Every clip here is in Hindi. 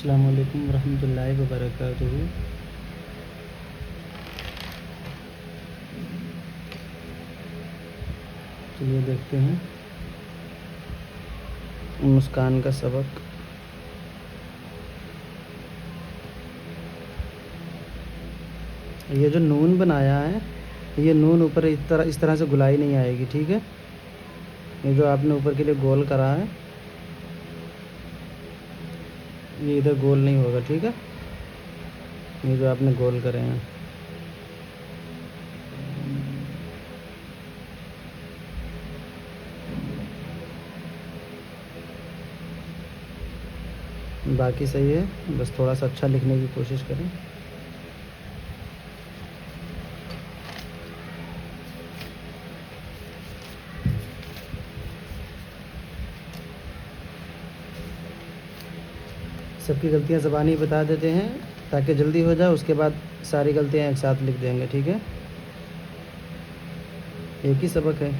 अस्सलामु अलैकुम रहमतुल्लाहि व बरकातुहू। तो ये देखते हैं मुस्कान का सबक। ये जो नून बनाया है, ये नून ऊपर इस तरह से गुलाई नहीं आएगी, ठीक है। ये जो आपने ऊपर के लिए गोल करा है, ये इधर गोल नहीं होगा, ठीक है। ये जो आपने गोल करे हैं, बाकी सही है, बस थोड़ा सा अच्छा लिखने की कोशिश करें। सबकी गलतियां ज़बानी बता देते हैं ताकि जल्दी हो जाए, उसके बाद सारी गलतियां एक साथ लिख देंगे, ठीक है। एक ही सबक है,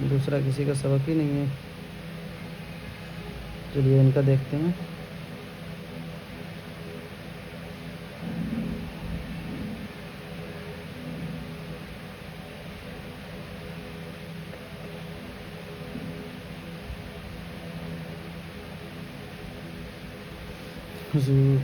दूसरा किसी का सबक ही नहीं है। चलिए इनका देखते हैं। हुजूर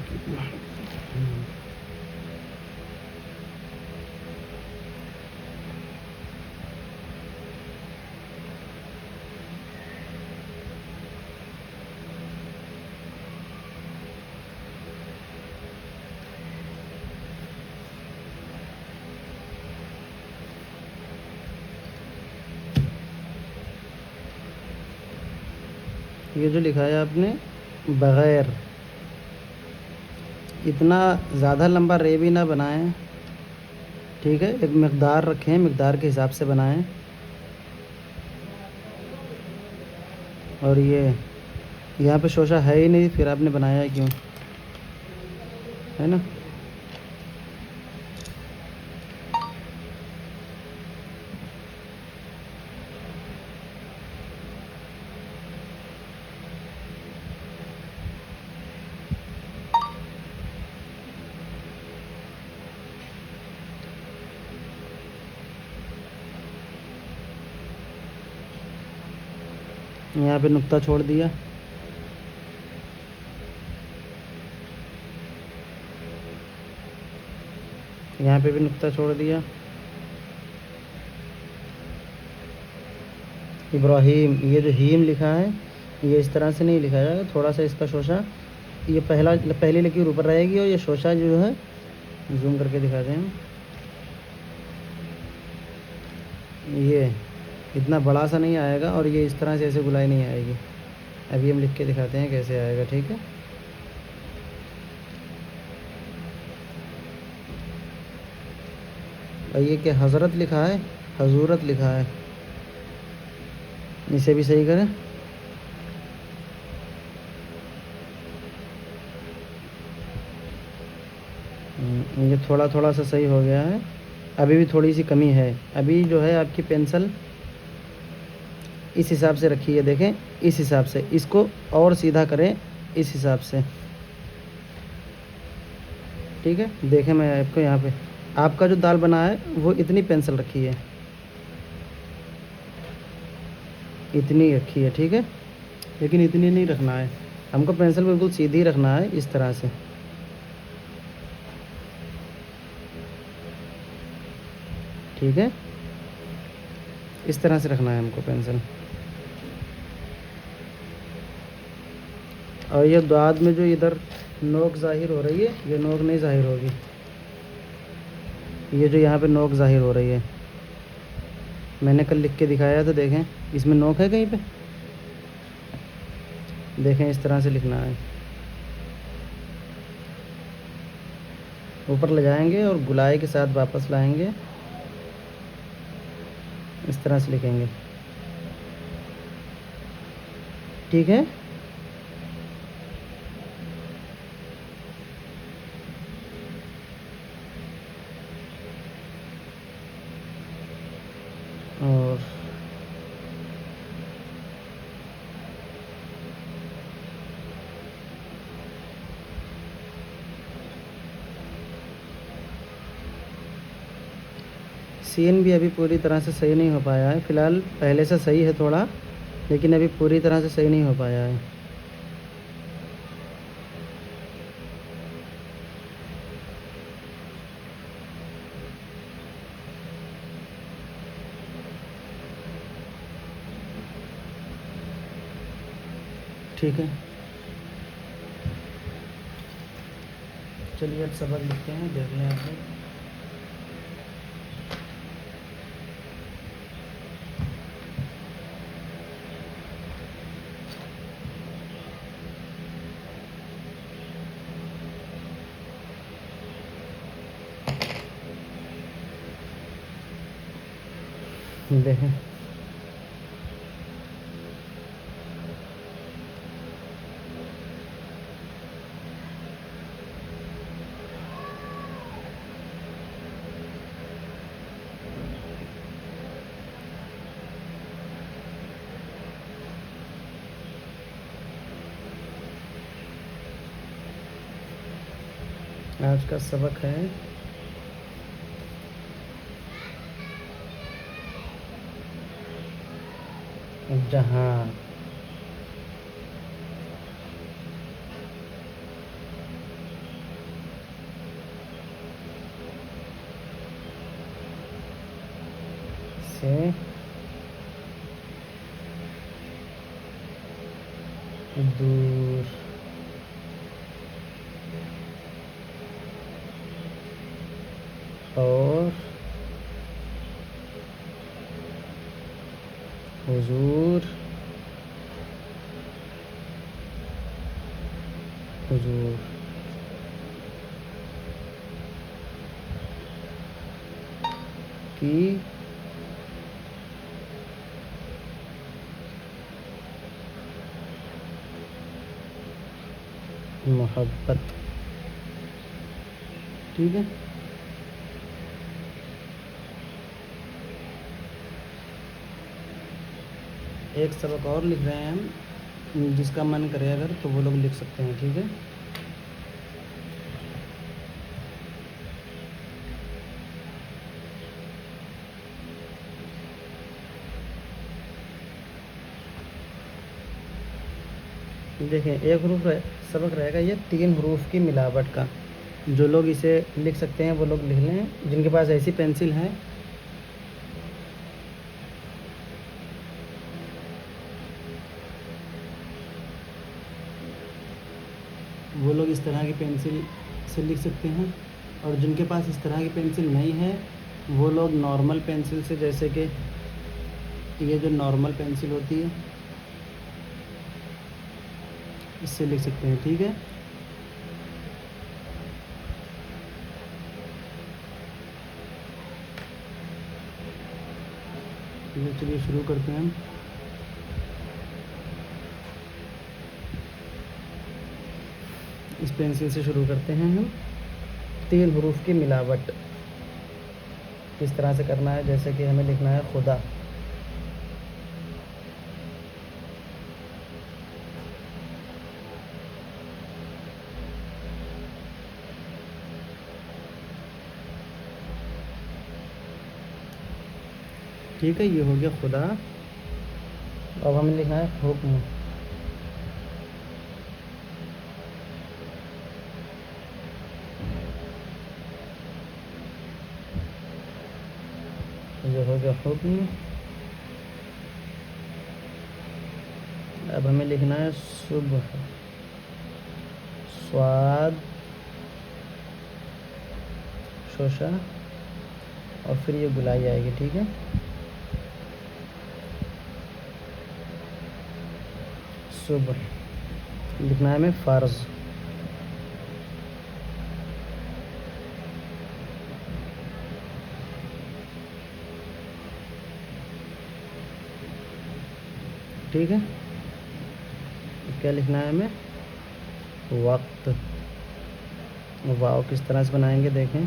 ये जो लिखा है आपने बग़ैर, इतना ज़्यादा लंबा रे भी ना बनाएं, ठीक है। एक मकदार रखें, मकदार के हिसाब से बनाएं। और ये यहाँ पे शोशा है ही नहीं, फिर आपने बनाया है क्यों, है ना। यहाँ पे नुक्ता छोड़ दिया, यहाँ पे भी नुक्ता छोड़ दिया। इब्राहिम, ये जो हीम लिखा है, ये इस तरह से नहीं लिखा जाएगा, थोड़ा सा इसका शोशा, ये पहली लकीर ऊपर रहेगी और ये शोशा जो है, जूम करके दिखाते हैं। ये इतना बड़ा सा नहीं आएगा और ये इस तरह से ऐसे गुलाई नहीं आएगी। अभी हम लिख के दिखाते हैं कैसे आएगा, ठीक है। और ये क्या हज़रत लिखा है, हजूरत लिखा है, इसे भी सही करें। ये थोड़ा थोड़ा सा सही हो गया है, अभी भी थोड़ी सी कमी है। अभी जो है आपकी पेंसिल इस हिसाब से रखी है, देखें इस हिसाब से, इसको और सीधा करें इस हिसाब से, ठीक है। देखें मैं आपको यहाँ पे, आपका जो दाल बना है वो इतनी पेंसिल रखी है, इतनी रखी है, ठीक है। लेकिन इतनी नहीं रखना है, हमको पेंसिल बिल्कुल सीधी रखना है, इस तरह से, ठीक है। इस तरह से रखना है हमको पेंसिल। और ये दाद में जो इधर नोक ज़ाहिर हो रही है, ये नोक नहीं ज़ाहिर होगी। ये जो यहाँ पे नोक ज़ाहिर हो रही है, मैंने कल लिख के दिखाया था, देखें इसमें नोक है कहीं पे, देखें इस तरह से लिखना है। ऊपर ले जाएंगे और गुलाई के साथ वापस लाएंगे, इस तरह से लिखेंगे, ठीक है। और सीन भी अभी पूरी तरह से सही नहीं हो पाया है। फ़िलहाल पहले से सही है थोड़ा, लेकिन अभी पूरी तरह से सही नहीं हो पाया है। ठीक है, चलिए अब सबक लिखते हैं, देख लें आप लोग। देखें, आज का सबक है जहाँ। से दूर और हुजूर हुजूर की मोहब्बत। ठीक है, एक सबक और लिख रहे हैं हम, जिसका मन करे अगर तो वो लोग लिख सकते हैं। ठीक है, देखें एक सबक रहेगा ये 3 हरूफ की मिलावट का। जो लोग इसे लिख सकते हैं वो लोग लिख लें, जिनके पास ऐसी पेंसिल है। वो लोग इस तरह की पेंसिल से लिख सकते हैं, और जिनके पास इस तरह की पेंसिल नहीं है वो लोग नॉर्मल पेंसिल से, जैसे कि ये जो नॉर्मल पेंसिल होती है इससे लिख सकते हैं। ठीक है, चलिए शुरू करते हैं हम। इस पेंसिल से शुरू करते हैं हम। 3 हरूफ की मिलावट किस तरह से करना है, जैसे कि हमें लिखना है खुदा। ठीक है, ये हो गया खुदा। अब हमें लिखना है हुक्म। ये हो गया हुक्म। अब हमें लिखना है सुबह, स्वाद शोशा, और फिर ये बुलाई आएगी। ठीक है, सुबह लिखना है हमें फ़र्ज़। ठीक है, क्या लिखना है हमें, वक्त। वाव किस तरह से बनाएंगे देखें।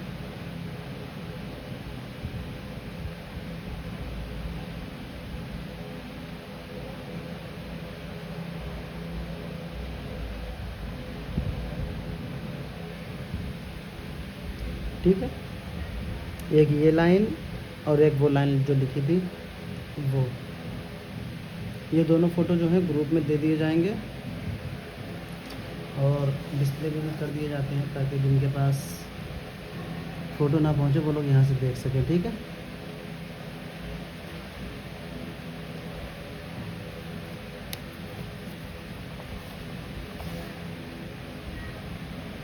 ठीक है, एक ये लाइन और एक वो लाइन जो लिखी थी वो। ये दोनों फ़ोटो जो हैं ग्रुप में दे दिए जाएंगे और डिस्प्ले भी कर दिए जाते हैं ताकि जिनके पास फ़ोटो ना पहुँचे वो लोग यहाँ से देख सकें। ठीक है।